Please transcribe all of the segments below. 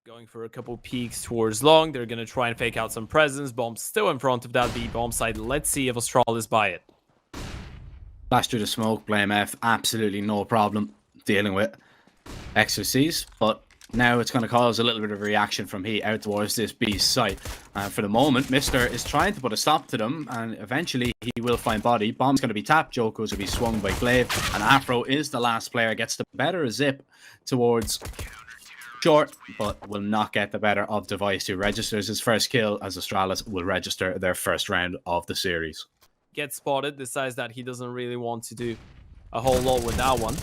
going for a couple peeks towards long. They're going to try and fake out some presence. Bomb's still in front of that B bomb side. Let's see if Astralis buy it. Flash through the smoke, blame F, absolutely no problem dealing with XOCs, but now it's going to cause a little bit of a reaction from HEET out towards this B site. For the moment, Mr. is trying to put a stop to them, and eventually he will find body. Bomb's going to be tapped, Joko's will be swung by Glaive, and Afro is the last player, gets the better of Zip towards short, but will not get the better of Device, who registers his first kill as Astralis will register their first round of the series. Gets spotted, decides that he doesn't really want to do a whole lot with that one.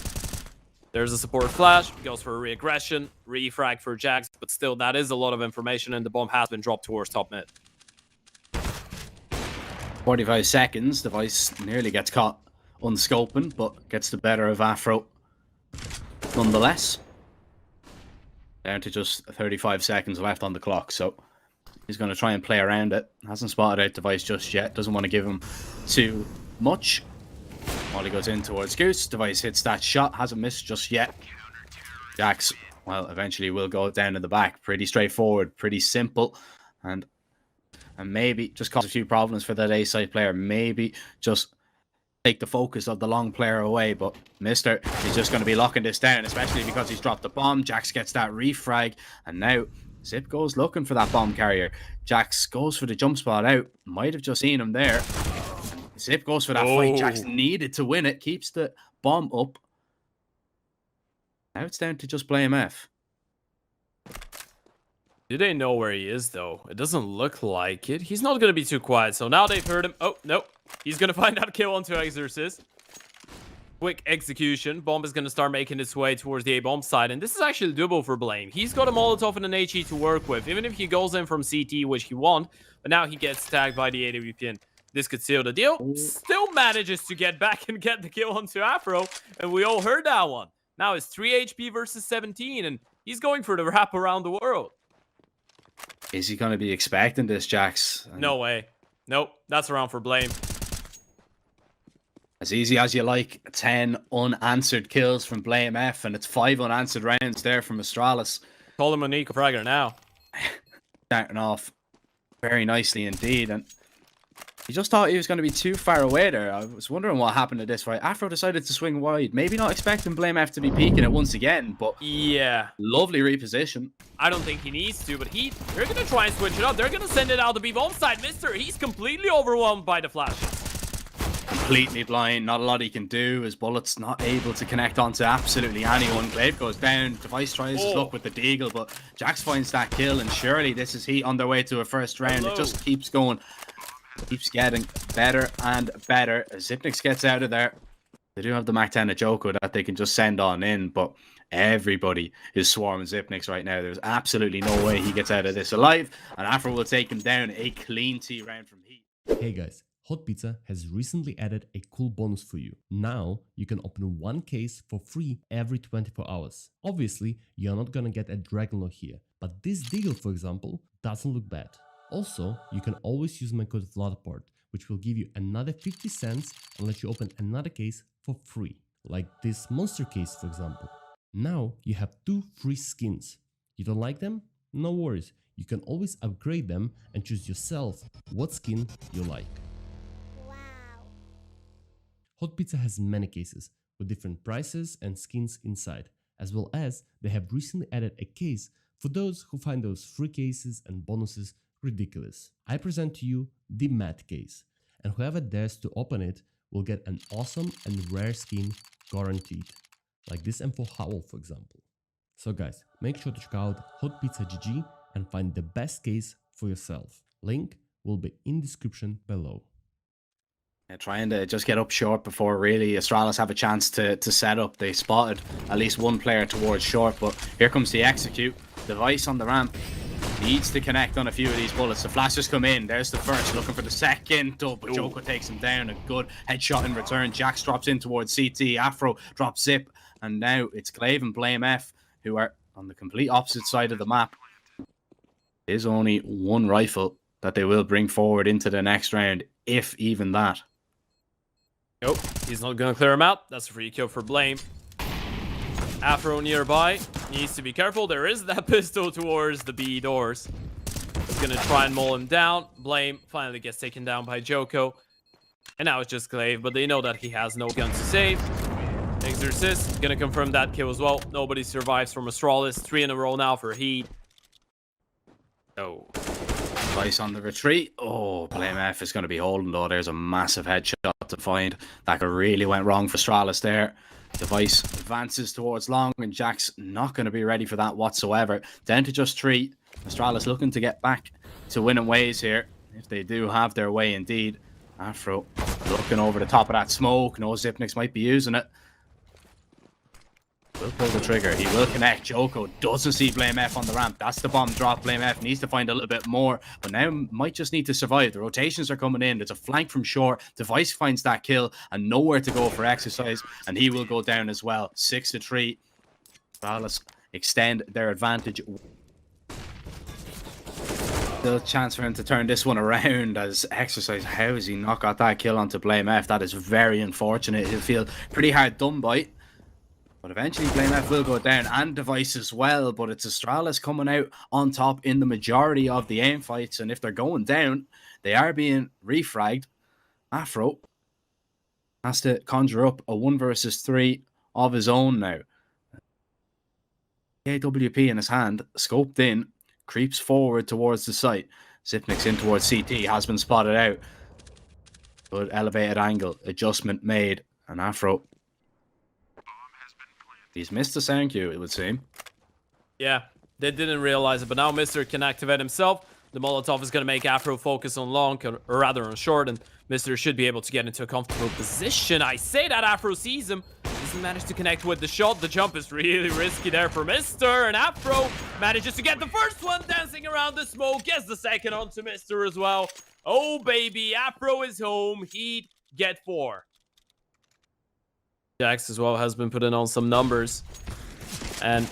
There's a support flash, goes for a re-aggression, refrag for Jax, but still that is a lot of information, and the bomb has been dropped towards top mid. 45 seconds, Device nearly gets caught unscoping, but gets the better of Afro nonetheless. Down to just 35 seconds left on the clock, so he's going to try and play around it. Hasn't spotted out Device just yet, doesn't want to give him too much. While he goes in towards Goose, Device hits that shot, hasn't missed just yet. Jax, well, eventually will go down in the back. Pretty straightforward, pretty simple, and maybe just cause a few problems for that A-side player. Maybe just take the focus of the long player away, but Mr. is just going to be locking this down, especially because he's dropped the bomb. Jax gets that refrag, and now Zip goes looking for that bomb carrier. Jax goes for the jump spot out. Might have just seen him there. Zip goes for that fight. Jax needed to win it. Keeps the bomb up. Now it's down to just blame F. Do they know where he is, though? It doesn't look like it. He's not going to be too quiet, so now they've heard him. Oh, no. He's going to find that kill onto Exorcist. Quick execution. Bomb is going to start making its way towards the A-bomb side, and this is actually doable for Blame. He's got a Molotov and an HE to work with, even if he goes in from CT, which he won't, but now he gets tagged by the AWPN. This could seal the deal. Still manages to get back and get the kill onto Afro, and we all heard that one. Now it's 3 HP versus 17, and he's going for the wrap around the world. Is he going to be expecting this, Jax? No way. Nope, that's around for Blame. As easy as you like, 10 unanswered kills from Blame F, and it's 5 unanswered rounds there from Astralis. Call him a Nico Fragger now. Starting off very nicely indeed, and he just thought he was going to be too far away there. I was wondering what happened to this fight. Afro decided to swing wide. Maybe not expecting Blame F to be peeking it once again, but yeah, lovely reposition. I don't think he needs to, but they're going to try and switch it up. They're going to send it out the B-bomb side. Mister, he's completely overwhelmed by the flashes. Completely blind, not a lot he can do. His bullet's not able to connect onto absolutely anyone. Glaive goes down, Device tries his luck with the deagle, but Jax finds that kill, and surely this is HEET on their way to a first round. It just keeps going. Keeps getting better and better. Zipnix gets out of there. They do have the Mac 10 at Joko that they can just send on in, but everybody is swarming Zipnix right now. There's absolutely no way he gets out of this alive, and Afro will take him down. A clean T round from HEET. Hey guys, Hot Pizza has recently added a cool bonus for you. Now you can open one case for free every 24 hours. Obviously, you're not gonna get a Dragonlord here, but this deagle, for example, doesn't look bad. Also, you can always use my code VLADPORT, which will give you another 50 cents and let you open another case for free. Like this monster case, for example. Now you have 2 free skins. You don't like them? No worries. You can always upgrade them and choose yourself what skin you like. Wow. Hot Pizza has many cases with different prices and skins inside, as well as they have recently added a case for those who find those free cases and bonuses ridiculous. I present to you the Mad case, and whoever dares to open it will get an awesome and rare skin guaranteed, like this M4 Howl, for example. So guys, make sure to check out Hot Pizza GG and find the best case for yourself. Link will be in description below. Trying to just get up short before really Astralis have a chance to set up. They spotted at least one player towards short, but here comes the execute. Device on the ramp. Needs to connect on a few of these bullets. The flashes come in. There's the first. Looking for the second. Oh, but Joko takes him down. A good headshot in return. Jax drops in towards CT. Afro drops Zip. And now it's Glaive and Blame F, who are on the complete opposite side of the map. There's only one rifle that they will bring forward into the next round, if even that. Nope, he's not going to clear him out. That's a free kill for Blame. Afro nearby. Needs to be careful. There is that pistol towards the B doors. He's gonna try and maul him down. Blame finally gets taken down by Joko. And now it's just Glaive, but they know that he has no gun to save. Exorcist gonna confirm that kill as well. Nobody survives from Astralis. 3 in a row now for HEET. Oh. Device on the retreat. Oh, Blame F is going to be holding though. There's a massive headshot to find. That really went wrong for Astralis there. Device advances towards long, and Jack's not going to be ready for that whatsoever. Down to just 3. Astralis looking to get back to winning ways here. If they do have their way indeed. Afro looking over the top of that smoke. No, Zipnix might be using it. Will pull the trigger. He will connect. Joko doesn't see Blame F on the ramp. That's the bomb drop. Blame F needs to find a little bit more, but now might just need to survive. The rotations are coming in. There's a flank from short. Device finds that kill and nowhere to go for Exercise, and he will go down as well. 6-3. Astralis extend their advantage. Still a chance for him to turn this one around as Exercise. How has he not got that kill onto Blame F? That is very unfortunate. He'll feel pretty hard done by. But eventually Blame F will go down, and Device as well, but it's Astralis coming out on top in the majority of the aim fights, and if they're going down, they are being refragged. Afro has to conjure up a 1 versus 3 of his own now. AWP in his hand, scoped in, creeps forward towards the site. Zipnix in towards CT, has been spotted out. Good elevated angle, adjustment made, and Afro... He's missed the sound cue, it would seem. Yeah, they didn't realize it, but now Mr. can activate himself. The Molotov is going to make Afro focus on long, or rather on short, and Mr. should be able to get into a comfortable position. I say that Afro sees him. Doesn't manage to connect with the shot. The jump is really risky there for Mr. And Afro manages to get the first one, dancing around the smoke. Gets the second onto Mr. as well. Oh, baby, Afro is home. HEET get 4. Jax as well has been putting on some numbers, and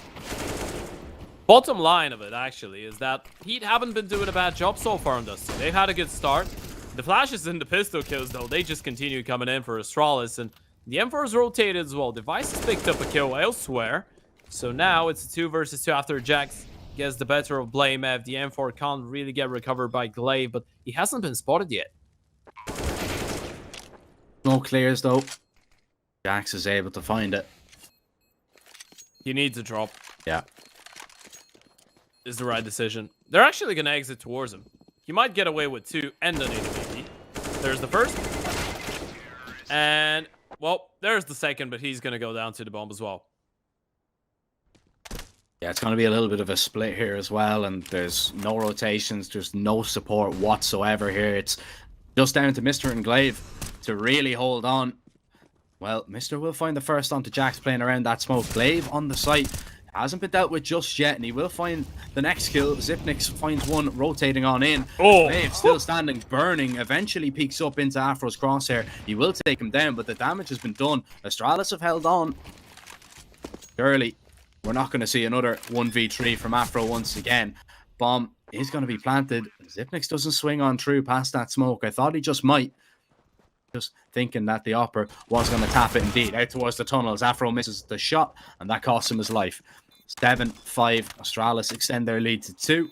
bottom line of it actually is that HEET haven't been doing a bad job so far on this. They've had a good start. The flashes and the pistol kills though, they just continue coming in for Astralis, and the M4 is rotated as well. Device has picked up a kill elsewhere, so now it's a 2 versus 2 after Jax gets the better of Blame F. The M4 can't really get recovered by Glaive, but he hasn't been spotted yet. No clears though. Jax is able to find it. He needs a drop. Yeah. Is the right decision. They're actually going to exit towards him. He might get away with 2 and an AWP. There's the first. And, well, there's the second, but he's going to go down to the bomb as well. Yeah, it's going to be a little bit of a split here as well, and there's no rotations, there's no support whatsoever here. It's just down to Mr. and Glaive to really hold on. Well, Mr. will find the first onto Jax playing around that smoke. Glaive on the site hasn't been dealt with just yet, and he will find the next kill. Zipnix finds one rotating on in. Oh, Glaive still standing, burning, eventually peeks up into Afro's crosshair. He will take him down, but the damage has been done. Astralis have held on. Surely, we're not going to see another 1v3 from Afro once again. Bomb is going to be planted. Zipnix doesn't swing on through past that smoke. I thought he just might. Just thinking that the Opper was going to tap it indeed. Out towards the tunnels. Afro misses the shot, and that costs him his life. 7-5. Astralis extend their lead to 2.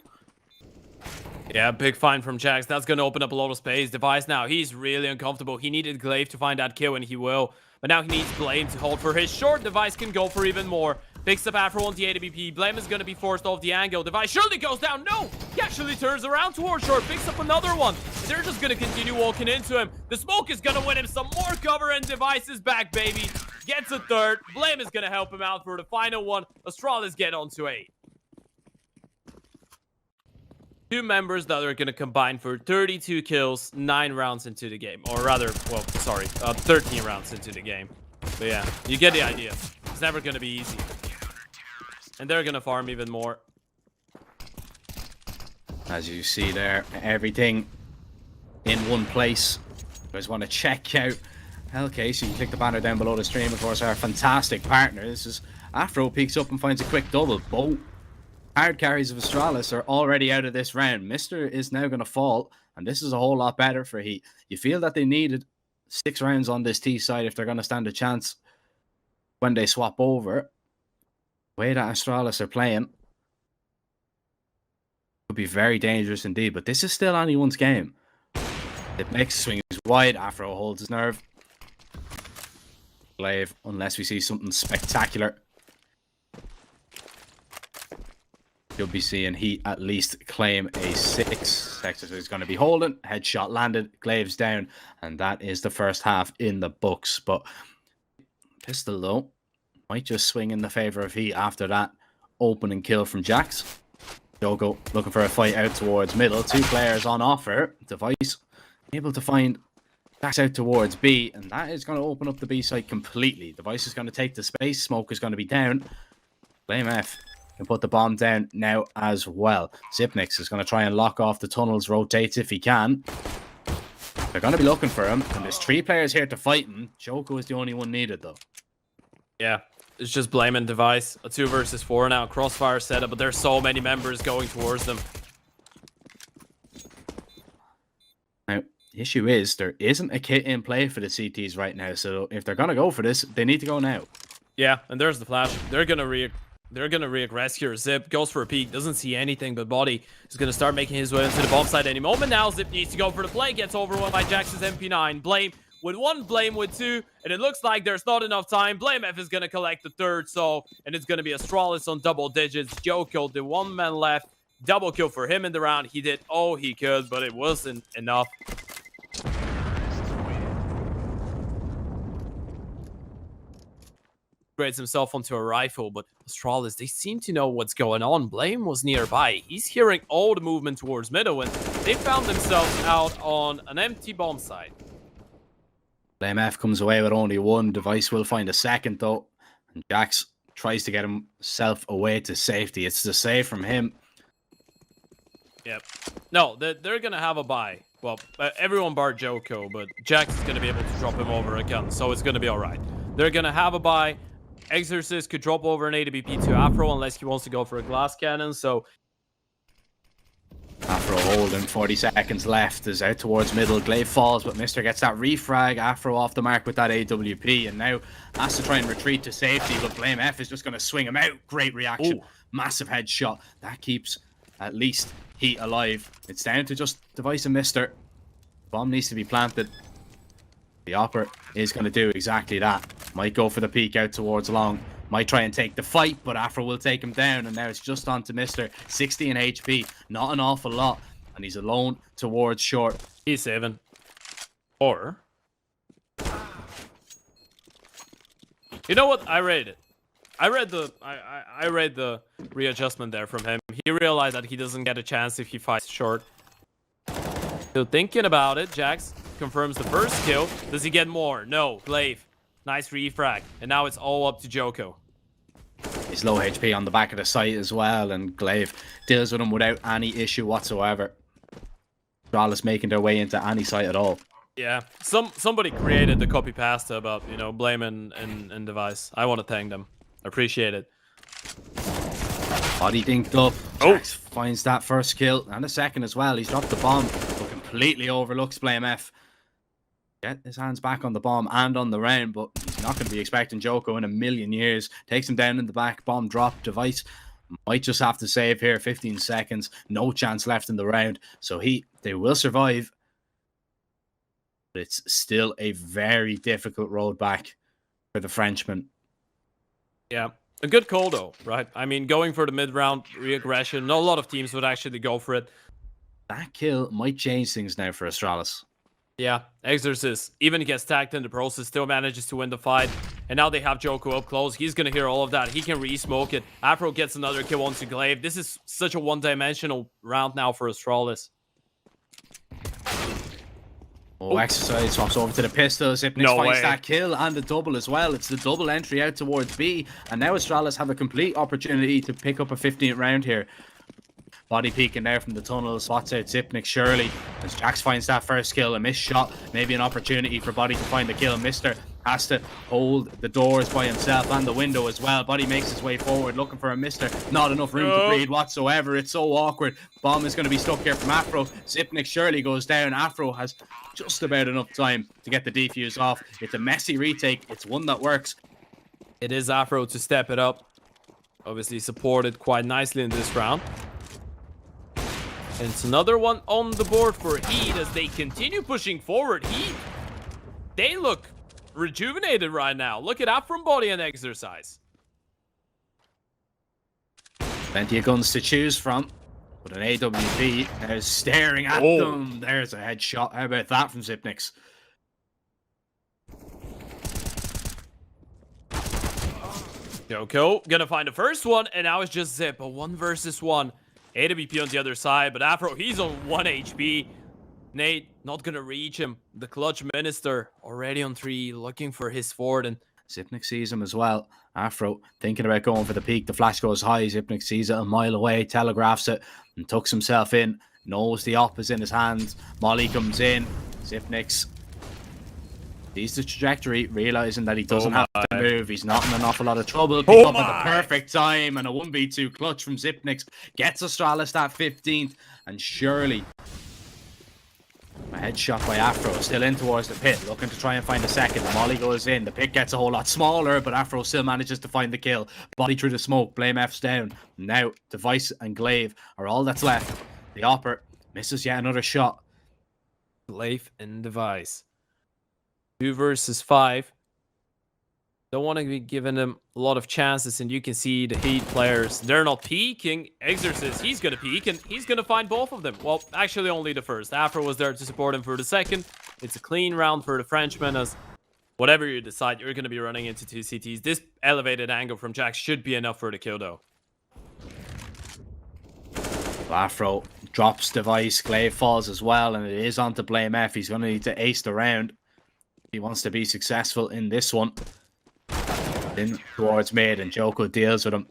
Yeah, big find from Jax. That's going to open up a lot of space. Device now, he's really uncomfortable. He needed Glaive to find that kill, and he will. But now he needs Blame to hold for his short. Device can go for even more. Picks up Afro on the AWP. Blame is going to be forced off the angle. Device surely goes down. No! He actually turns around towards short. Picks up another one. They're just going to continue walking into him. The smoke is going to win him some more cover, and Device is back, baby. Gets a third. Blame is going to help him out for the final one. Astralis get on to 8. 2 members that are going to combine for 32 kills, 9 rounds into the game. Or rather, well, sorry, 13 rounds into the game. But yeah, you get the idea. It's never going to be easy. And they're going to farm even more. As you see there, everything in one place. You guys want to check out Hellcase, you can click the banner down below the stream. Of course, our fantastic partner. This is Afro peeks up and finds a quick double. Both hard carries of Astralis are already out of this round. Mr. is now going to fall, and this is a whole lot better for HEET. You feel that they needed 6 rounds on this T side if they're going to stand a chance when they swap over. way that Astralis are playing could be very dangerous indeed, but this is still anyone's game. The next swing is wide. Afro holds his nerve. Glaive, unless we see something spectacular, you'll be seeing Heat at least claim a 6. Texas is going to be holding. Headshot landed. Glaive's down. And that is the first half in the books. But pistol, though, might just swing in the favor of Heat after that opening kill from Jax. Jogo looking for a fight out towards middle. 2 players on offer. Device able to find Jax out towards B. And that is going to open up the B side completely. Device is going to take the space. Smoke is going to be down. Blame F can put the bomb down now as well. Zipnix is going to try and lock off the tunnels, rotates if he can. They're going to be looking for him, and there's 3 players here to fight him. Joko is the only one needed, though. Yeah, it's just Blame and Device. A 2 versus 4 now. Crossfire setup, but there's so many members going towards them. Now, the issue is there isn't a kit in play for the CTs right now, so if they're going to go for this, they need to go now. Yeah, and there's the flash. They're gonna re-aggress here. Zip goes for a peek, doesn't see anything, but Body is gonna start making his way into the bomb site any moment now. Zip needs to go for the play, gets overrun by Jax's MP9. Blame with 1, Blame with 2, and it looks like there's not enough time. Blame F is gonna collect the 3rd, and it's gonna be Astralis on double digits. Joko, the 1 man left, double kill for him in the round. He did all he could, but it wasn't enough. Upgrades himself onto a rifle, but Astralis, they seem to know what's going on. Blame was nearby. He's hearing all the movement towards middle, and they found themselves out on an empty bomb site. Blame F comes away with only 1. Device will find a 2nd, though. And Jax tries to get himself away to safety. It's the save from him. Yep. No, they're going to have a buy. Well, everyone bar Joko, but Jax is going to be able to drop him over a gun, so it's going to be all right. They're going to have a buy. Exorcist could drop over an AWP to Afro unless he wants to go for a glass cannon, so... Afro holding, 40 seconds left, is out towards middle. Glaive falls, but Mr. gets that refrag. Afro off the mark with that AWP, and now has to try and retreat to safety, but Blame F is just going to swing him out. Great reaction. Ooh. Massive headshot. That keeps at least Heat alive. It's down to just Device and Mr. Bomb needs to be planted. The Opper is going to do exactly that. Might go for the peek out towards long. Might try and take the fight, but Afro will take him down. And now it's just on to Mr. 60 in HP. Not an awful lot. And he's alone towards short. He's saving. Or... You know what? I rate it. I read the readjustment there from him. He realized that he doesn't get a chance if he fights short. So thinking about it, Jax confirms the first kill. Does he get more? No. Glaive. Nice refrag. And now it's all up to Joko. He's low HP on the back of the site as well, and Glaive deals with him without any issue whatsoever. Astralis making their way into any site at all. Yeah. Somebody created the copy pasta about, you know, Blame and Device. I want to thank them. I appreciate it. Body dinked up. Jax finds that first kill and a second as well. He's dropped the bomb, but completely overlooks Blame F. Get his hands back on the bomb and on the round, but he's not going to be expecting Joko in a million years. Takes him down in the back. Bomb drop. Device might just have to save here. 15 seconds. No chance left in the round. So they will survive. But it's still a very difficult road back for the Frenchman. Yeah. A good call, though, right? I mean, going for the mid-round re-aggression. Not a lot of teams would actually go for it. That kill might change things now for Astralis. Yeah, Exorcist, even gets tagged in the process, still manages to win the fight. And now they have Joko up close. He's going to hear all of that. He can re-smoke it. Afro gets another kill onto Glaive. This is such a one-dimensional round now for Astralis. Oh, Exercise swaps over to the pistol. Zipnix finds that kill and the double as well. It's the double entry out towards B. And now Astralis have a complete opportunity to pick up a 15th round here. Body peeking there from the tunnel, swats out Zipnix surely. As Jax finds that first kill, a missed shot, maybe an opportunity for Body to find the kill. Mr. has to hold the doors by himself and the window as well. Body makes his way forward, looking for a Mr. Not enough room to breathe whatsoever. It's so awkward. Bomb is going to be stuck here from Afro. Zipnix surely goes down. Afro has just about enough time to get the defuse off. It's a messy retake. It's one that works. It is Afro to step it up. Obviously supported quite nicely in this round. And it's another one on the board for HEET as they continue pushing forward. HEET, they look rejuvenated right now. Look at that from body and exercise. Plenty of guns to choose from. But an AWP is staring at them. There's a headshot. How about that from Zipnix? Joko gonna find the first one, and now it's just Zip. A 1 versus 1. AWP on the other side, but Afro, he's on 1 HP. Nate, not gonna reach him. The clutch minister already on 3, looking for his fort, and Zipnix sees him as well. Afro thinking about going for the peak. The flash goes high. Zipnix sees it a mile away, telegraphs it, and tucks himself in. Knows the op is in his hands. Molly comes in. Zipnix sees the trajectory, realizing that he doesn't have to move. He's not in an awful lot of trouble. Pick up at the perfect time, and a 1v2 clutch from Zipnix gets Astralis that 15th, and surely a headshot by Afro, still in towards the pit, looking to try and find a second. Molly goes in, the pit gets a whole lot smaller, but Afro still manages to find the kill. Body through the smoke, Blame F's down. Now, Device and Glaive are all that's left. The Opper misses yet another shot. Glaive and Device. 2 versus 5. Don't want to be giving them a lot of chances, and you can see the HEET players, they're not peeking. Exorcist, he's going to peek, and he's going to find both of them. Well, actually only the first. Afro was there to support him for the second. It's a clean round for the Frenchman, as whatever you decide, you're going to be running into 2 CTs. This elevated angle from Jax should be enough for the kill, though. Afro drops Device, Glaive falls as well, and it is on to Blame F. He's going to need to ace the round. He wants to be successful in this one. In towards mid, and Joko deals with him.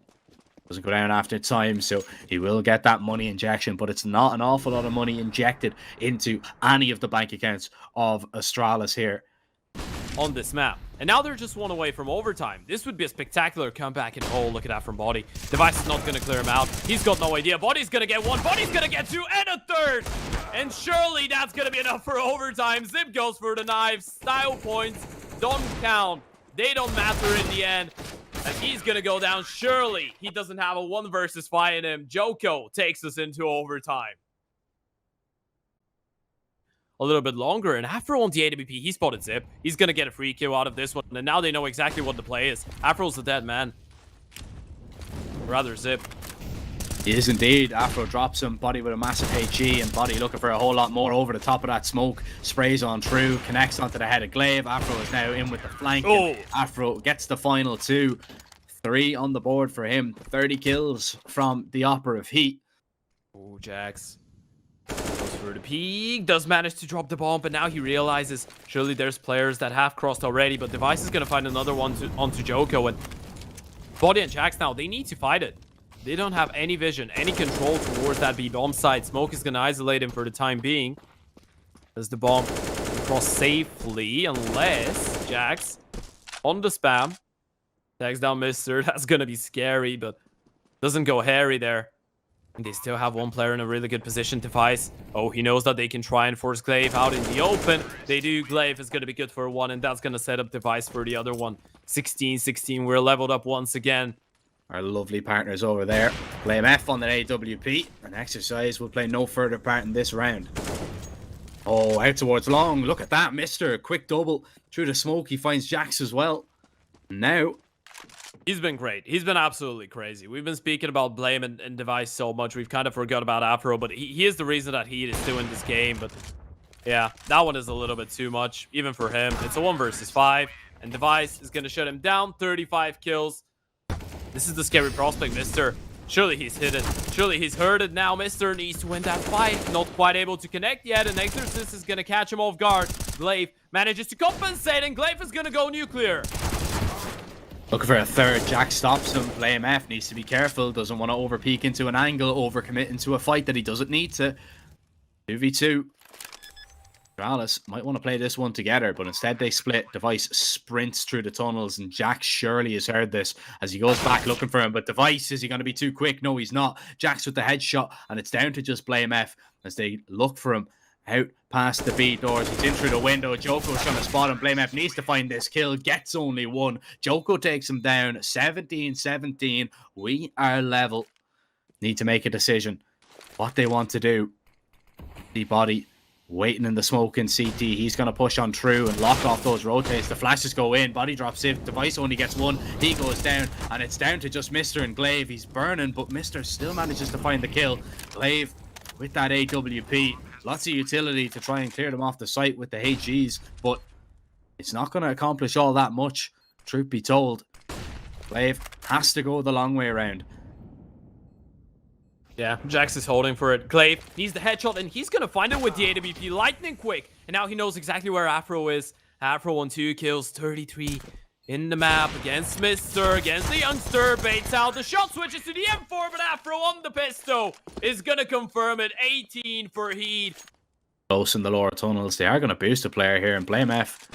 Doesn't go down after time, so he will get that money injection, but it's not an awful lot of money injected into any of the bank accounts of Astralis here on this map. And now they're just 1 away from overtime. This would be a spectacular comeback, and oh, look at that from Body. Device is not going to clear him out. He's got no idea. Body's going to get 1. Body's going to get 2 and a 3rd. And surely that's going to be enough for overtime. Zip goes for the knives. Style points don't count. They don't matter in the end. And he's going to go down. Surely he doesn't have a 1 versus 5 in him. Joko takes us into overtime. A little bit longer, and Afro on the AWP, he spotted Zip. He's going to get a free kill out of this one, and now they know exactly what the play is. Afro's the dead man. Rather Zip. He is indeed. Afro drops him. Body with a massive HE, and Body looking for a whole lot more over the top of that smoke. Sprays on through, connects onto the head of Glaive. Afro is now in with the flank. Afro gets the final 2. 3 on the board for him. 30 kills from the Opera of HEET. Oh, Jax. Goes for the peak. Does manage to drop the bomb, but now he realizes surely there's players that have crossed already, but Device is going to find another one onto Joko, and Body and Jax now, they need to fight it. They don't have any vision, any control towards that B bomb side. Smoke is going to isolate him for the time being. As the bomb cross safely, unless Jax on the spam. Tags down Mr. That's going to be scary, but doesn't go hairy there. And they still have 1 player in a really good position. Device. Oh, he knows that they can try and force Glaive out in the open. They do. Glaive is going to be good for 1, and that's going to set up Device for the other one. 16-16. We're leveled up once again. Our lovely partners over there. Blame F on the AWP. And Exercise will play no further part in this round. Oh, out towards long. Look at that, Mr. Quick double through the smoke. He finds Jax as well. Now, he's been great. He's been absolutely crazy. We've been speaking about Blame and Device so much. We've kind of forgot about Afro, but he is the reason that HEET is still in this game. But yeah, that one is a little bit too much, even for him. It's a 1 versus 5, and Device is going to shut him down. 35 kills. This is the scary prospect, Mr. Surely he's hit it. Surely he's heard it now. Mr. needs to win that fight. Not quite able to connect yet, and Exorcist is going to catch him off guard. Glaive manages to compensate, and Glaive is going to go nuclear. Looking for a 3rd. Jack stops him. Blame F needs to be careful. Doesn't want to overpeak into an angle. Overcommit into a fight that he doesn't need to. 2v2. Astralis might want to play this one together, but instead they split. Device sprints through the tunnels, and Jax surely has heard this as he goes back looking for him. But Device, is he going to be too quick? No, he's not. Jax with the headshot, and it's down to just Blame F as they look for him. out past the B doors. He's in through the window. Joko's going to spot him. BlameF needs to find this kill. Gets only one. Joko takes him down. 17-17. We are level. Need to make a decision. What they want to do. The body waiting in the smoke in CT. He's going to push on through and lock off those rotates. The flashes go in. Body drops in. Device only gets one. He goes down. And it's down to just Mr. and Glaive. He's burning, but Mr. still manages to find the kill. Glaive with that AWP. Lots of utility to try and clear them off the site with the HGs, but it's not going to accomplish all that much, truth be told. Glaive has to go the long way around. Yeah, Jax is holding for it. Glaive needs the headshot, and he's going to find it with the AWP lightning quick. And now he knows exactly where Afro is. Afro on 2 kills, 33 in the map against Mr. Against the youngster. Baits out. The shot switches to the M4, but Afro on the pistol is going to confirm it. 18 for HEET. Close in the lower tunnels. They are going to boost a player here and BlameF.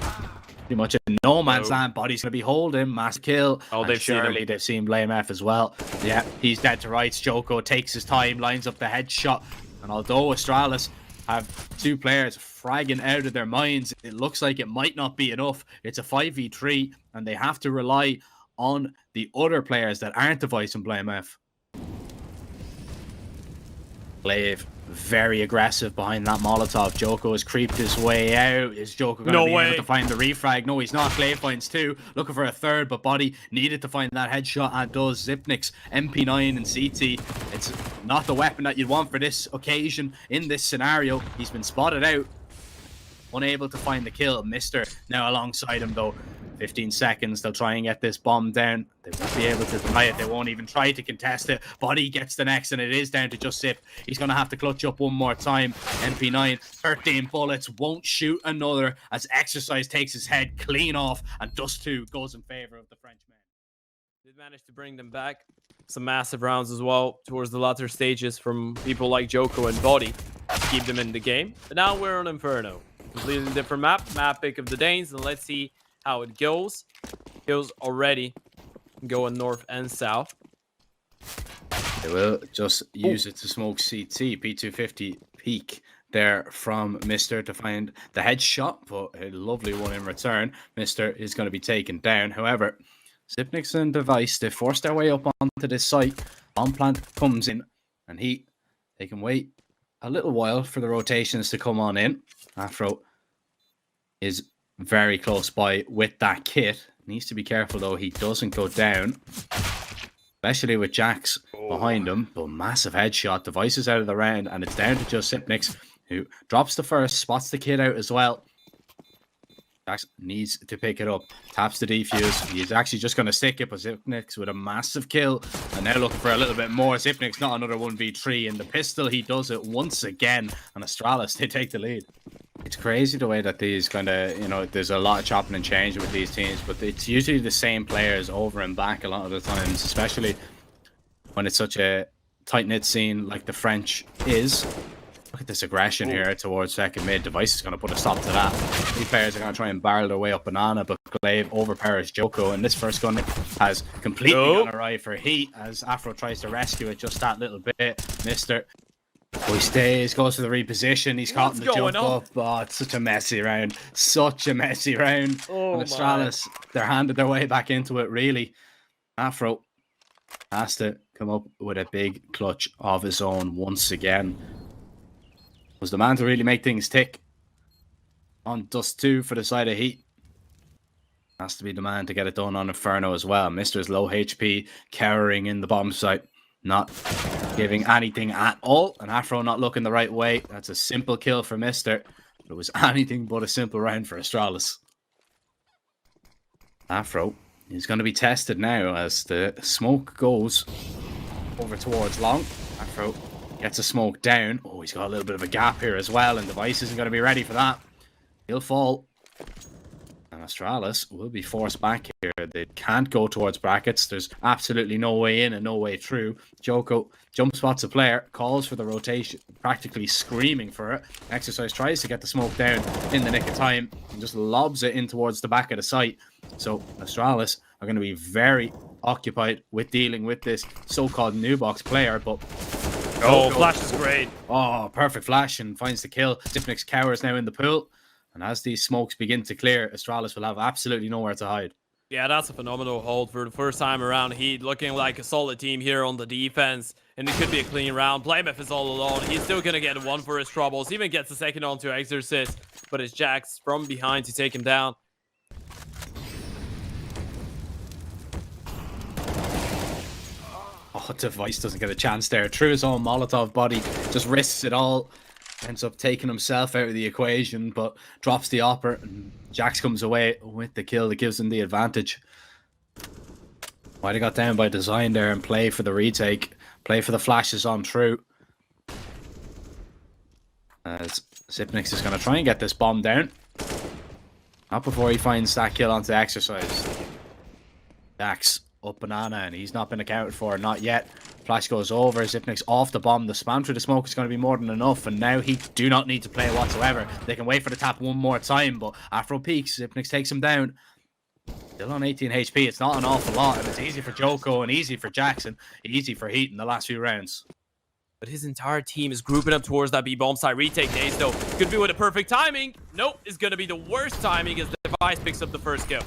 Pretty much in no man's land. Body's going to be holding. Mass kill. Oh, they've seen him. They've seen BlameF as well. Yeah, he's dead to rights. Joko takes his time, lines up the headshot. And although Astralis have 2 players fragging out of their minds, it looks like it might not be enough. It's a 5v3, and they have to rely on the other players that aren't Device and BlameF. Glaive very aggressive behind that Molotov. Joko has creeped his way out. Is Joko going to be able to find the refrag? No, he's not. Glaive finds 2. Looking for a third, but Body needed to find that headshot and does. Zipnik's MP9 and CT. It's not the weapon that you'd want for this occasion in this scenario. He's been spotted out. Unable to find the kill. Mr. now alongside him though. 15 seconds. They'll try and get this bomb down. They won't be able to deny it. They won't even try to contest it. Body gets the next, and it is down to just Zip. He's going to have to clutch up one more time. MP9, 13 bullets. Won't shoot another as Exercise takes his head clean off, and Dust 2 goes in favor of the Frenchman. Did manage to bring them back. Some massive rounds as well towards the latter stages from people like Joko and Body to keep them in the game. But now we're on Inferno. Completely different map pick of the Danes, and let's see how it goes. Kills already going north and south. They will just use it to smoke CT. P250 peek there from Mr. to find the headshot, but a lovely one in return. Mr. is going to be taken down. However, Zipnik's and Device, they forced their way up onto this site. Bomb plant comes in, and they can wait a little while for the rotations to come on in. Afro is very close by with that kit. Needs to be careful though he doesn't go down, especially with Jax behind him. But massive headshot. Device is out of the round, and it's down to just Zipnix, who drops the first, spots the kid out as well. Jax needs to pick it up, taps the defuse. He's actually just going to stick it, but Zipnix with a massive kill, and now looking for a little bit more. Zipnix not another 1v3, and the pistol, he does it once again, and Astralis, they take the lead. It's crazy the way that these kind of, you know, there's a lot of chopping and changing with these teams, but it's usually the same players over and back a lot of the times, especially when it's such a tight-knit scene like the French is. Look at this aggression here towards second mid. Device is going to put a stop to that. These players are going to try and barrel their way up banana, but Glaive overpowers Joko, and this first gun has completely gone awry for HEET as Afro tries to rescue it just that little bit. Mr. He stays, goes for the reposition. He's caught in the jump up. Oh, it's such a messy round. Such a messy round. And Astralis, they're handed their way back into it, really. Afro has to come up with a big clutch of his own once again. Was the man to really make things tick on Dust 2 for the side of HEET. Has to be the man to get it done on Inferno as well. Mr.'s low HP, cowering in the bomb site, not giving anything at all. And Afro not looking the right way. That's a simple kill for Mr. But it was anything but a simple round for Astralis. Afro is going to be tested now as the smoke goes over towards long. Afro gets a smoke down. Oh, he's got a little bit of a gap here as well, and Device isn't going to be ready for that. He'll fall. And Astralis will be forced back here. They can't go towards brackets. There's absolutely no way in and no way through. Joko jump spots a player, calls for the rotation, practically screaming for it. Exercise tries to get the smoke down in the nick of time and just lobs it in towards the back of the site. So Astralis are going to be very occupied with dealing with this so-called new box player, but Oh, flash is great. Oh, perfect flash and finds the kill. Zipnik's cowers now in the pool. And as these smokes begin to clear, Astralis will have absolutely nowhere to hide. Yeah, that's a phenomenal hold for the first time around. Heat looking like a solid team here on the defense. And it could be a clean round. Blameff is all alone. He's still going to get one for his troubles. Even gets the second onto Exorcist. But it's Jax from behind to take him down. Oh, Device doesn't get a chance there. Through his own Molotov body. Just risks it all. Ends up taking himself out of the equation, but drops the opper, and Jax comes away with the kill that gives him the advantage. Might have got down by design there and play for the retake. Play for the flashes on through. As Zipnix is going to try and get this bomb down. Not before he finds that kill onto Exercise. Jax up banana, and he's not been accounted for, not yet. Flash goes over, Zipnik's off the bomb. The spam through the smoke is going to be more than enough, and now he do not need to play whatsoever. They can wait for the tap one more time, but Afro peaks, Zipnik takes him down. Still on 18 HP, it's not an awful lot, and it's easy for Joko and easy for Jackson, easy for Heat in the last few rounds. But his entire team is grouping up towards that B-bomb side. Retake days, though. Could be with the perfect timing. Nope, it's going to be the worst timing as the Device picks up the first kill.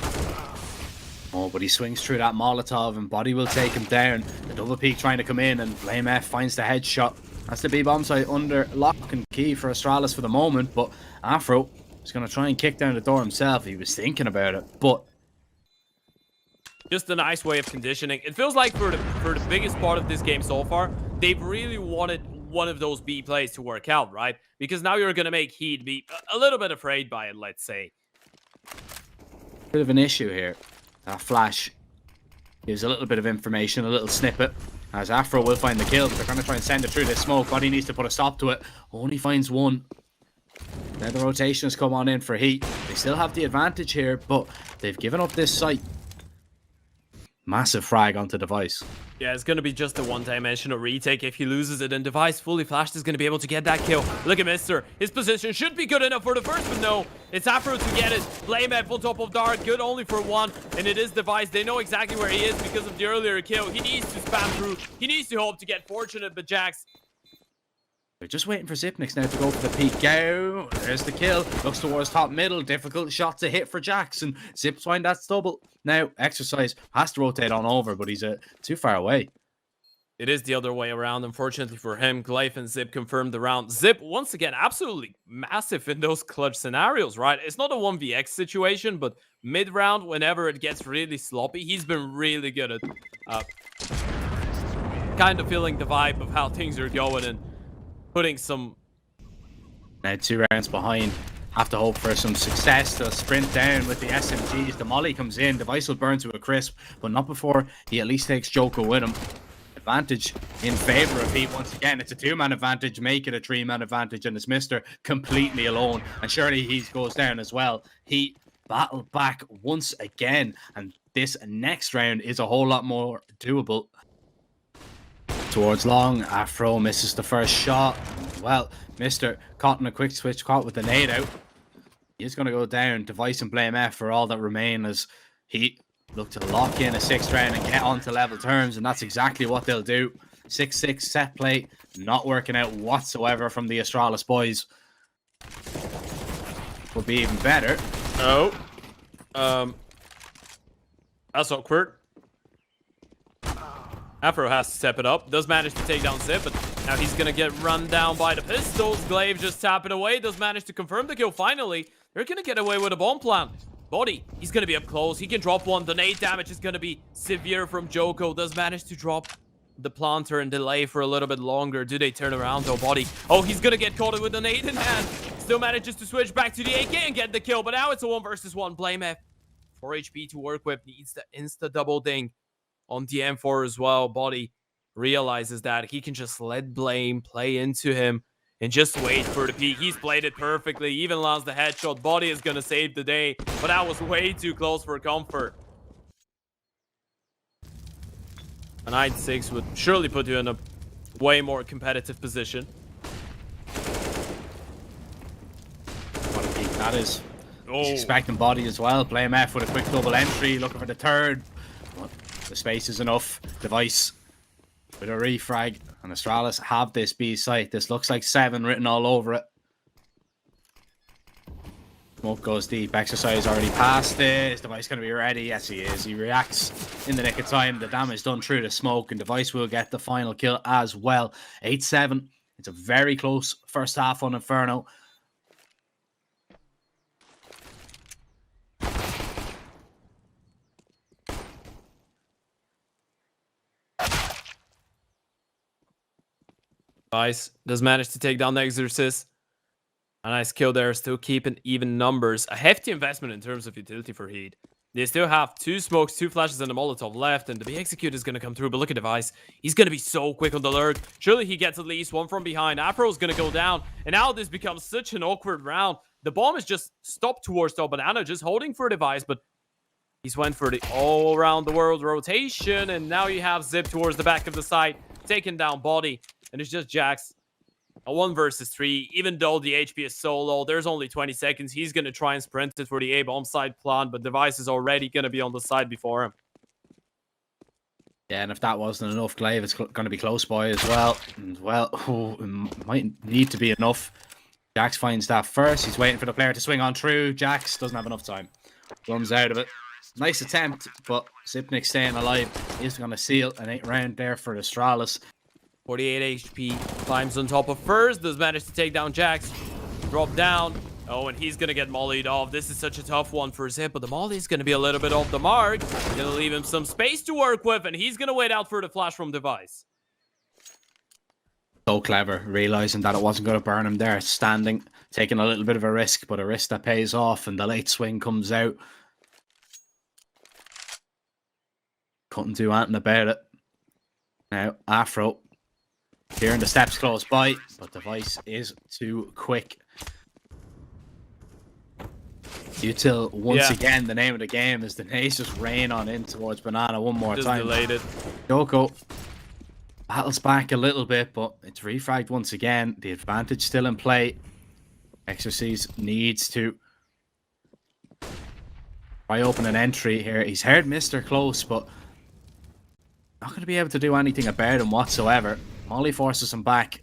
Oh, but he swings through that Molotov and Body will take him down. The double peak trying to come in and Blame F finds the headshot. That's the B-bomb site under lock and key for Astralis for the moment, but Afro is going to try and kick down the door himself. He was thinking about it, but... Just a nice way of conditioning. It feels like for the biggest part of this game so far, they've really wanted one of those B plays to work out, right? Because now you're going to make Heat be a little bit afraid by it, let's say. Bit of an issue here. That flash gives a little bit of information, a little snippet. As Afro will find the kill, but they're going to try and send it through this smoke. Body needs to put a stop to it. Only finds one. Now the rotation has come on in for Heat. They still have the advantage here, but they've given up this site. Massive frag onto Device. Yeah, it's going to be just a one-dimensional retake. If he loses it, and Device fully flashed is going to be able to get that kill. Look at Mister. His position should be good enough for the first, but no. It's Afro to get it. Blame F on top of Dark. Good only for one. And it is Device. They know exactly where he is because of the earlier kill. He needs to spam through. He needs to hope to get fortunate, but Jax... They're just waiting for Zipnix now to go for the peek. Go. There's the kill. Looks towards top middle. Difficult shot to hit for Jackson. Zips find that stubble. Now, Exercise has to rotate on over, but he's too far away. It is the other way around, unfortunately for him. Glyph and Zip confirmed the round. Zip, once again, absolutely massive in those clutch scenarios, right? It's not a 1vx situation, but mid-round, whenever it gets really sloppy, he's been really good at kind of feeling the vibe of how things are going and putting some... Now 2 rounds behind. Have to hope for some success to sprint down with the SMGs. The molly comes in. Device will burn to a crisp, but not before he at least takes Joko with him. Advantage in favor of Heat once again. It's a 2-man advantage. Make it a 3-man advantage, and it's Mister completely alone. And surely he goes down as well. Heat battle back once again, and this next round is a whole lot more doable. Towards long, Afro misses the first shot. Well, Mister caught in a quick switch, caught with the nade out. He's going to go down. Device and Blame F for all that remain as Heat look to lock in a 6th round and get on to level terms, and that's exactly what they'll do. 6-6 set play, not working out whatsoever from the Astralis boys. Will be even better. Oh. That's awkward. Afro has to step it up. Does manage to take down Zip, but now he's going to get run down by the pistols. Glaive just tapping away. Does manage to confirm the kill finally. They're going to get away with a bomb plant. Body, he's going to be up close. He can drop one. The nade damage is going to be severe from Joko. Does manage to drop the planter and delay for a little bit longer. Do they turn around though? Body. Oh, he's going to get caught with the nade in hand. Still manages to switch back to the AK and get the kill, but now it's a 1 versus 1. Blame F. 4 HP to work with. Needs the insta double ding on the M4 as well. Body realizes that he can just let Blame play into him and just wait for the peak. He's played it perfectly. Even lands the headshot. Body is going to save the day, but that was way too close for comfort. A 9-6 would surely put you in a way more competitive position. What a peak that is. Oh. He's expecting Body as well. Blame F with a quick double entry, looking for the 3rd. The space is enough. Device with a refrag. And Astralis have this B site. This looks like 7 written all over it. Smoke goes deep. Exercise already passed this. Device going to be ready. Yes, he is. He reacts in the nick of time. The damage done through the smoke, and Device will get the final kill as well. 8-7. It's a very close first half on Inferno. Device does manage to take down the Exorcist. A nice kill there, still keeping even numbers. A hefty investment in terms of utility for HEET. They still have 2 smokes, 2 flashes, and a Molotov left, and the big execute is going to come through. But look at Device. He's going to be so quick on the lurk. Surely he gets at least one from behind. Afro's going to go down, and now this becomes such an awkward round. The bomb is just stopped towards Top Banana, just holding for Device, but he's went for the all-around-the-world rotation, and now you have Zip towards the back of the site, taking down Body, and it's just Jax. A 1 versus 3, even though the HP is so low, there's only 20 seconds. He's going to try and sprint it for the A-bomb side plant, but Device is already going to be on the side before him. Yeah, and if that wasn't enough, Glaive is going to be close by as well. And, well, it might need to be enough. Jax finds that first. He's waiting for the player to swing on through. Jax doesn't have enough time. Runs out of it. Nice attempt, but Zipnik staying alive is going to seal an 8 round there for Astralis. 48 HP, climbs on top of first, does manage to take down Jax. Drop down. Oh, and he's going to get mollied off. This is such a tough one for Zip, but the molly is going to be a little bit off the mark. Going to leave him some space to work with, and he's going to wait out for the flash from Device. So clever, realizing that it wasn't going to burn him there. Standing, taking a little bit of a risk, but a risk that pays off, and the late swing comes out. Couldn't do anything about it. Now, Afro. Hearing the steps close by, but Device is too quick. Util, once again, the name of the game is the nades just rain on in towards Banana one more time. Delayed it. Joko battles back a little bit, but it's refragged once again. The advantage still in play. Exorcise needs to try open an entry here. He's heard Mr. Close, but not going to be able to do anything about him whatsoever. Molly forces him back.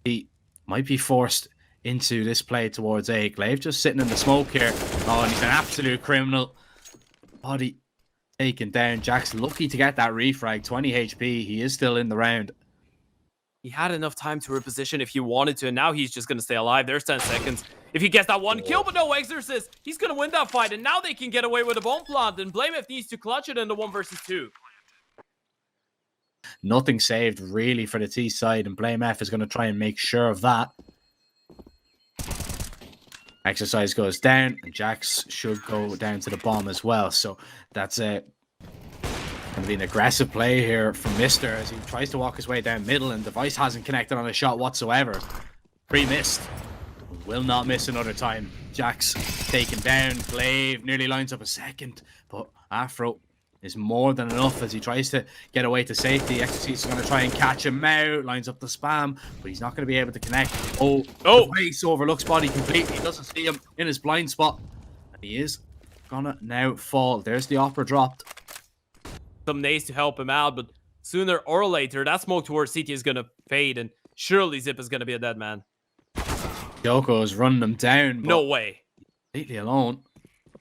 He might be forced into this play towards A. Glaive just sitting in the smoke here. Oh, and he's an absolute criminal. Body taken down. Jack's lucky to get that refrag. 20 HP. He is still in the round. He had enough time to reposition if he wanted to, and now he's just going to stay alive. There's 10 seconds. If he gets that one kill, but no Exorcist, he's going to win that fight, and now they can get away with a bomb plant, and BlameF needs to clutch it in the 1 versus 2. Nothing saved really for the T side, and BlameF is going to try and make sure of that. Exercise goes down, and Jax should go down to the bomb as well. So that's going to be an aggressive play here from Mr. as he tries to walk his way down middle, and Device hasn't connected on a shot whatsoever. Pre-missed. Will not miss another time. Jax taken down. Glaive nearly lines up a second, but Afro is more than enough as he tries to get away to safety. Exorcist is going to try and catch him out. Lines up the spam, but he's not going to be able to connect. Oh! Device overlooks Body completely. He doesn't see him in his blind spot. And he is going to now fall. There's the opera dropped. Some nades to help him out, but sooner or later, that smoke towards CT is going to fade, and surely Zip is going to be a dead man. Joko is running him down. No way. Completely alone.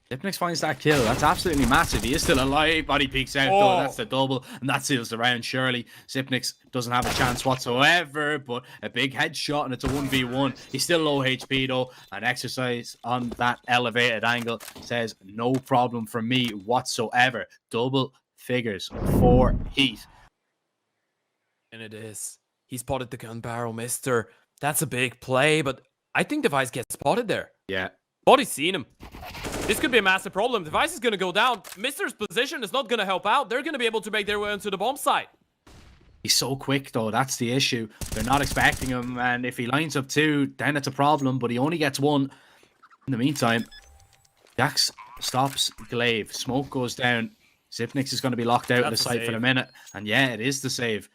Zipnix finds that kill. That's absolutely massive. He is still alive. Body peeks out though. That's the double, and that seals the round. Surely Zipnix doesn't have a chance whatsoever, but a big headshot, and it's a 1v1. He's still low HP though, and Exercise on that elevated angle says no problem for me whatsoever. Double figures for HEET. And it is. He spotted the gun barrel, Mister. That's a big play, but I think Device gets spotted there. Yeah. Body's seen him. This could be a massive problem. Device is going to go down. Mister's position is not going to help out. They're going to be able to make their way into the bomb site. He's so quick, though. That's the issue. They're not expecting him, and if he lines up 2, then it's a problem, but he only gets 1. In the meantime, Jax stops Glaive. Smoke goes down. Zipnix is going to be locked out of the site for the minute, and yeah, it is the save.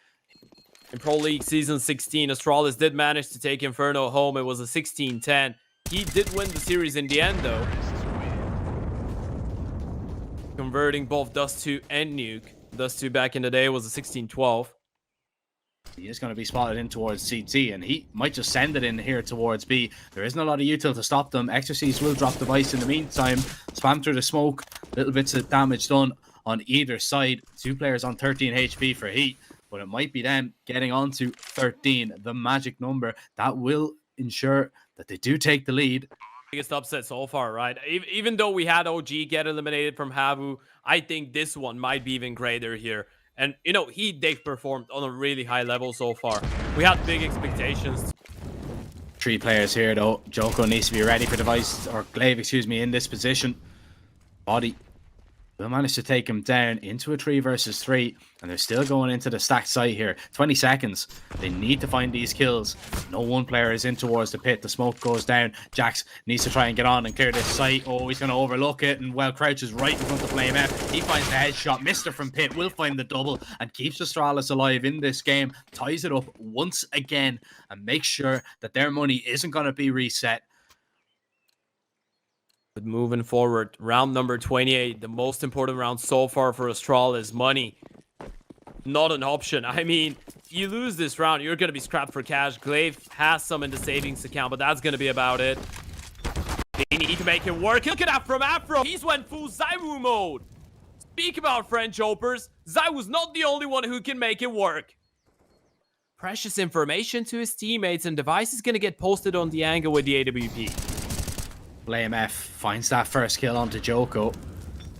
In Pro League Season 16, Astralis did manage to take Inferno home. It was a 16-10. He did win the series in the end, though. Converting both Dust 2 and Nuke. Dust 2 back in the day was a 16-12. He is going to be spotted in towards CT, and he might just send it in here towards B. There isn't a lot of util to stop them. Exorcise will drop device in the meantime. Spam through the smoke. Little bits of damage done on either side. 2 players on 13 HP for Heat, but it might be them getting on to 13, the magic number that will ensure that they do take the lead. Biggest upset so far, right? Even though we had OG get eliminated from Havu, I think this one might be even greater here. And, you know, they've performed on a really high level so far. We had big expectations. 3 players here, though. Joko needs to be ready for device, or Glaive, excuse me, in this position. Body will manage to take him down into a 3 versus 3, and they're still going into the stacked site here. 20 seconds. They need to find these kills. No one player is in towards the pit. The smoke goes down. Jax needs to try and get on and clear this site. Oh, he's going to overlook it, and well, Crouch is right in front of Flame F. He finds the headshot. Mr. from pit will find the double and keeps Astralis alive in this game. Ties it up once again and makes sure that their money isn't going to be reset. But moving forward, round number 28, the most important round so far for Astralis. Money, not an option. I mean, you lose this round, you're going to be scrapped for cash. Glaive has some in the savings account, but that's going to be about it. They need to make it work. Look at that from Afro. He's went full Zaiwu mode. Speak about French Opers. Zaiwu's not the only one who can make it work. Precious information to his teammates, and device is going to get posted on the angle with the AWP. Flame F finds that first kill onto Joko.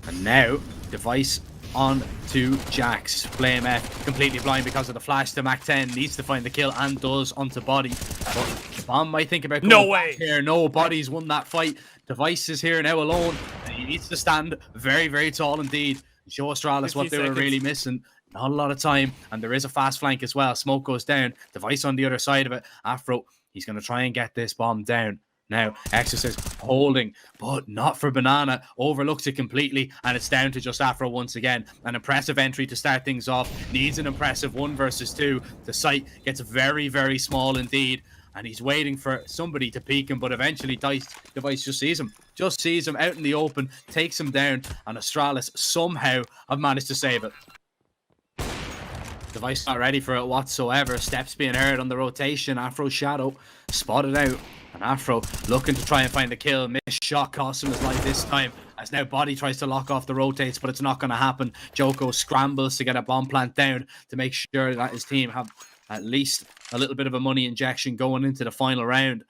And now, device on to Jax. Flame F completely blind because of the flash to Mac 10. Needs to find the kill and does onto Body. But Bomb might think about going back here. No, Body's won that fight. Device is here now alone. And he needs to stand very, very tall indeed. Show Astralis what they were really missing. Not a lot of time. And there is a fast flank as well. Smoke goes down. Device on the other side of it. Afro, he's going to try and get this bomb down. Now, Exorcist holding, but not for Banana. Overlooks it completely, and it's down to just Afro once again. An impressive entry to start things off. Needs an impressive 1 versus 2. The site gets very, very small indeed, and he's waiting for somebody to peek him, but eventually Device just sees him. Just sees him out in the open, takes him down, and Astralis somehow have managed to save it. Device not ready for it whatsoever. Steps being heard on the rotation. Afro Shadow spotted out. And Afro looking to try and find the kill. Missed shot cost him his life this time. As now Body tries to lock off the rotates, but it's not going to happen. Joko scrambles to get a bomb plant down to make sure that his team have at least a little bit of a money injection going into the final round.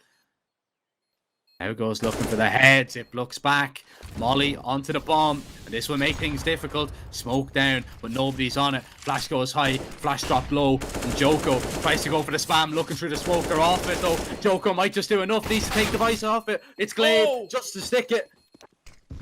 Now goes looking for the head. Zip looks back. Molly onto the bomb. And this will make things difficult. Smoke down, but nobody's on it. Flash goes high. Flash dropped low. And Joko tries to go for the spam. Looking through the smoke. They're off it though. Joko might just do enough. Needs to take device off it. It's Glaive just to stick it.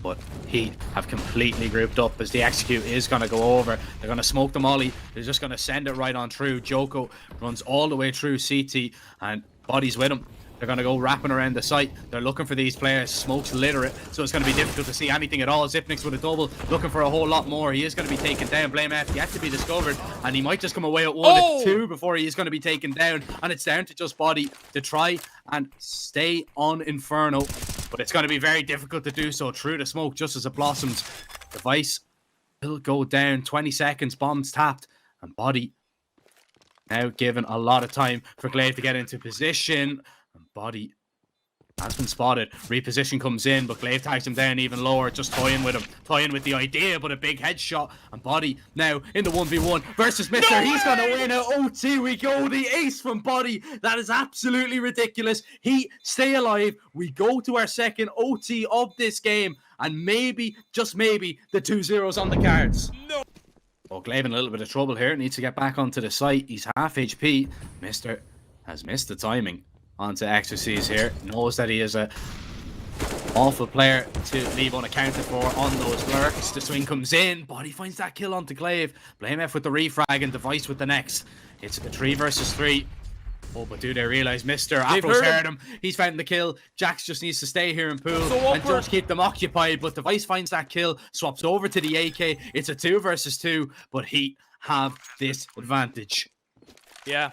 But Heat have completely grouped up as the execute is going to go over. They're going to smoke the molly. They're just going to send it right on through. Joko runs all the way through CT and Body's with him. They're going to go wrapping around the site. They're looking for these players. Smoke's literate, so it's going to be difficult to see anything at all. Zipnik's with a double, looking for a whole lot more. He is going to be taken down. Blame F yet to be discovered, and he might just come away at 1 or 2 before he is going to be taken down. And it's down to just Body to try and stay on Inferno, but it's going to be very difficult to do so through the smoke just as it blossoms. Device will go down. 20 seconds. Bombs tapped, and Body now given a lot of time for Glaive to get into position. And Body has been spotted. Reposition comes in, but Glaive tags him down even lower, just toying with him. Toying with the idea, but a big headshot. And Body now in the 1v1 versus Mr. He's going to win it. OT we go. The ace from Body. That is absolutely ridiculous. He stay alive. We go to our second OT of this game. And maybe, just maybe, the 2-0's on the cards. No. Well, Glaive in a little bit of trouble here. Needs to get back onto the site. He's half HP. Mr. has missed the timing. Onto Exorcise here. Knows that he is a awful player to leave unaccounted for on those lurks. The swing comes in. Body finds that kill onto Glaive. Blame F with the refrag and Device with the next. It's a 3 versus 3. Oh, but do they realize Mr. Afro's heard him. He's found the kill. Jax just needs to stay here and pool and just keep them occupied. But Device finds that kill. Swaps over to the AK. It's a 2 versus 2. But Heat have this advantage. Yeah.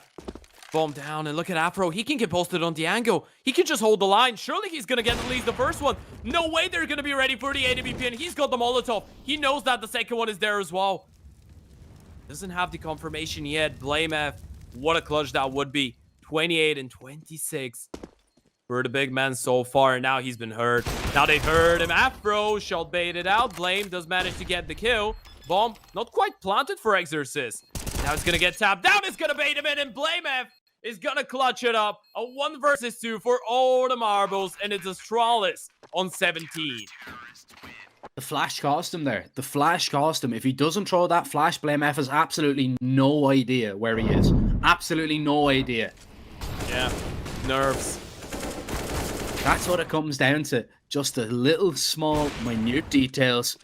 Bomb down, and look at Afro. He can get posted on Diango. He can just hold the line. Surely he's going to get at least the first one. No way they're going to be ready for the AWP, and he's got the Molotov. He knows that the second one is there as well. Doesn't have the confirmation yet. Blame F What a clutch that would be. 28 and 26 for the big man so far. And now he's been hurt. Now they've heard him. Afro shot baited out. Blame does manage to get the kill. Bomb not quite planted for Exorcist. Now it's going to get tapped down. It's going to bait him in. And Blame F is going to clutch it up. A 1 versus 2 for all the marbles. And it's Astralis on 17. The flash cost him there. The flash cost him. If he doesn't throw that flash, Blame F has absolutely no idea where he is. Absolutely no idea. Yeah, nerves. That's what it comes down to. Just the little small, minute details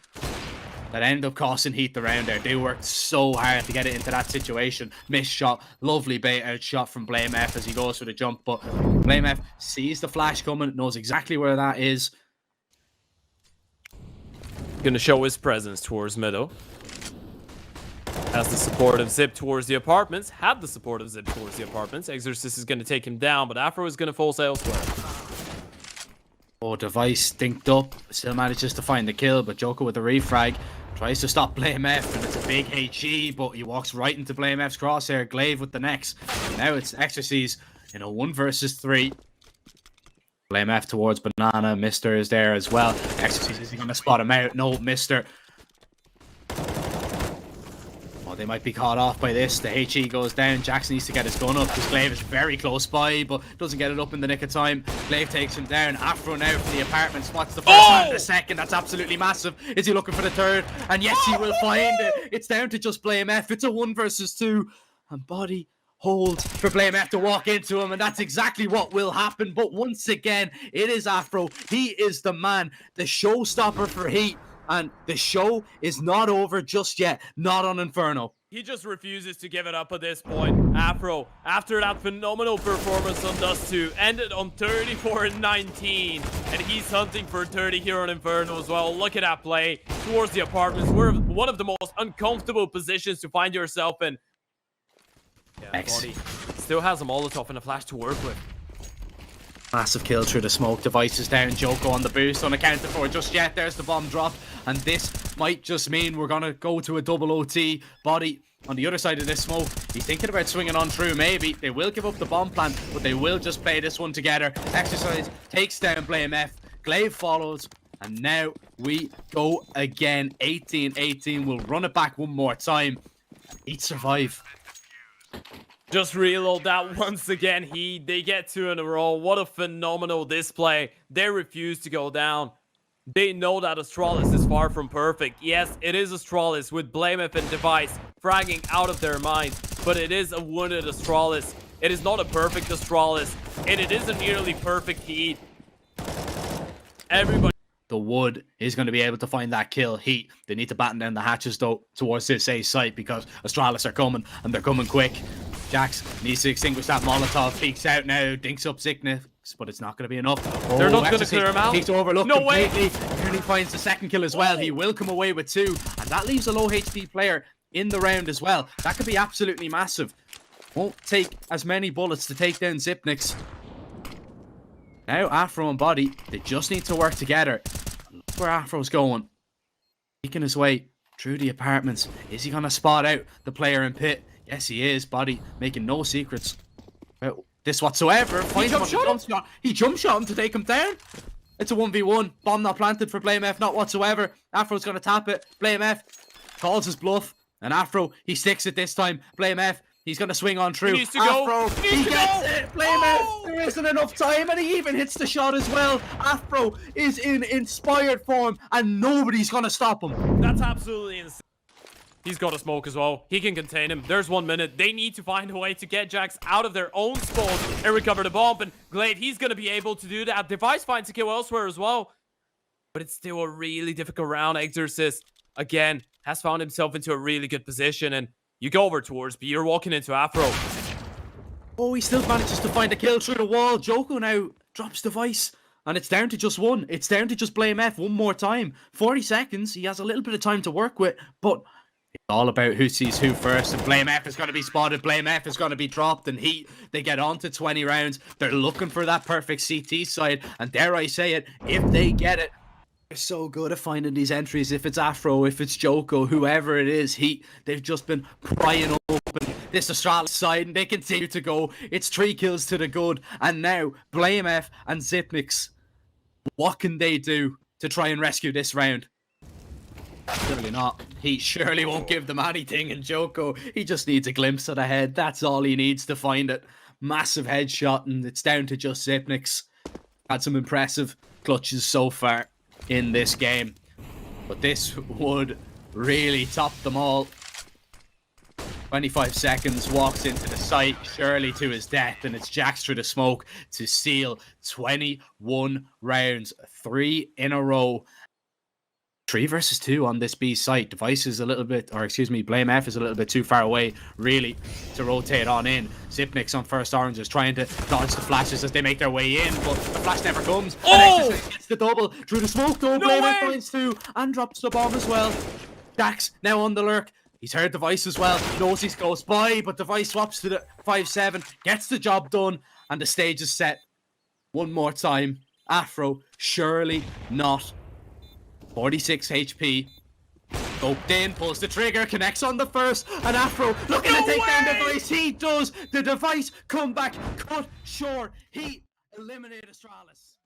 that end up costing Heat the round there. They worked so hard to get it into that situation. Missed shot. Lovely bait out shot from Blame F as he goes for the jump. But Blame F sees the flash coming, knows exactly where that is. Gonna show his presence towards middle. Has the support of Zip towards the apartments. Had the support of Zip towards the apartments. Exorcist is gonna take him down, but Afro is gonna fall elsewhere. Oh, Device dinked up. Still manages to find the kill, but Joker with the refrag tries to stop Blame F, and it's a big HE, but he walks right into Blame F's crosshair. Glaive with the next. Now it's Exorcist in a 1 versus 3. Blame F towards Banana. Mr. is there as well. Exorcist, is he going to spot him out? No, Mr. Oh, they might be caught off by this. The HE goes down. Jackson needs to get his gun up because Glaive is very close by, but doesn't get it up in the nick of time. Glaive takes him down. Afro now from the apartment spots the first and the second. That's absolutely massive. Is he looking for the third? And yes, he will find it. It's down to just Blame F. It's a 1 versus 2. And Body hold for Blame F to walk into him, and that's exactly what will happen. But once again, it is Afro. He is the man, the showstopper for Heat, and the show is not over just yet. Not on Inferno. He just refuses to give it up at this point. Afro, after that phenomenal performance on Dust 2, ended on 34 and 19, and he's hunting for 30 here on Inferno as well. Look at that play towards the apartments. We're one of the most uncomfortable positions to find yourself in. Yeah, Body still has a Molotov and a flash to work with. Massive kill through the smoke. Devices down. Joko on the boost. Unaccounted for just yet. There's the bomb drop. And this might just mean we're going to go to a double OT. Body on the other side of this smoke. He's thinking about swinging on through. Maybe. They will give up the bomb plant, but they will just play this one together. Exercise takes down Blame F. Glaive follows. And now we go again. 18-18. We'll run it back one more time. Heat survive. Just reload that once again. They get 2 in a row. What a phenomenal display. They refuse to go down. They know that Astralis is far from perfect. Yes, it is Astralis with Blame F and Device fragging out of their minds, but it is a wounded Astralis. It is not a perfect Astralis, and it is a nearly perfect Heat. Everybody. The Wood is going to be able to find that kill. Heat, they need to batten down the hatches though towards this A site because Astralis are coming, and they're coming quick. Jax needs to extinguish that Molotov. Peeks out now, dinks up Sickness, but it's not going to be enough. Oh, they're not going to clear him out. He's overlooked no completely. Way. Nearly finds the second kill as well. He will come away with 2, and that leaves a low HP player in the round as well. That could be absolutely massive. Won't take as many bullets to take down Zipnix. Now Afro and Body, they just need to work together. Look where Afro's going. Making his way through the apartments. Is he going to spot out the player in pit? Yes, he is. Body making no secrets about this whatsoever. He jump shot him to take him down. It's a 1v1. Bomb not planted for Blame F, not whatsoever. Afro's going to tap it. Blame F calls his bluff. And Afro, he sticks it this time. Blame F, he's going to swing on through. He needs to Afro, go. He gets it. Blame F, there isn't enough time. And he even hits the shot as well. Afro is in inspired form. And nobody's going to stop him. That's absolutely insane. He's got a smoke as well. He can contain him. There's 1 minute. They need to find a way to get Jax out of their own spawn and recover the bomb. And Glaive, he's going to be able to do that. Device finds a kill elsewhere as well. But it's still a really difficult round. Exorcist, again, has found himself into a really good position. And you go over towards B. You're walking into Afro. Oh, he still manages to find a kill through the wall. Joko now drops Device. And it's down to just 1. It's down to just Blame F one more time. 40 seconds. He has a little bit of time to work with. But it's all about who sees who first, and Blame F is going to be spotted. Blame F is going to be dropped, and Heat, they get on to 20 rounds. They're looking for that perfect CT side, and dare I say it, if they get it, they're so good at finding these entries. If it's Afro, if it's Joko, whoever it is, Heat, they've just been prying open This Astralis side, and they continue to go. It's 3 kills to the good. And now, BlameF and Zipnix, what can they do to try and rescue this round? Surely not. He surely won't give them anything. And Joko, he just needs a glimpse of the head. That's all he needs to find it. Massive headshot, and it's down to just Zipnix. Had some impressive clutches so far in this game. But this would really top them all. 25 seconds, walks into the site, surely to his death, and it's Jax through the smoke to seal 21 rounds, 3 in a row. 3 versus 2 on this B site. Device is a little bit, or excuse me, BlameF is a little bit too far away, really, to rotate on in. Zipnix on first orange is trying to dodge the flashes as they make their way in, but the flash never comes. Oh! And gets the double through the smoke, though. No BlameF way! finds 2 and drops the bomb as well. Dax now on the lurk. He's heard Device as well. Knows he's close by, but Device swaps to the 5-7, gets the job done, and the stage is set. One more time. Afro, surely not. 46 HP. Scoped in, pulls the trigger, connects on the first, and Afro looking to take down Device. He does. The Device comeback cut short. He eliminated Astralis.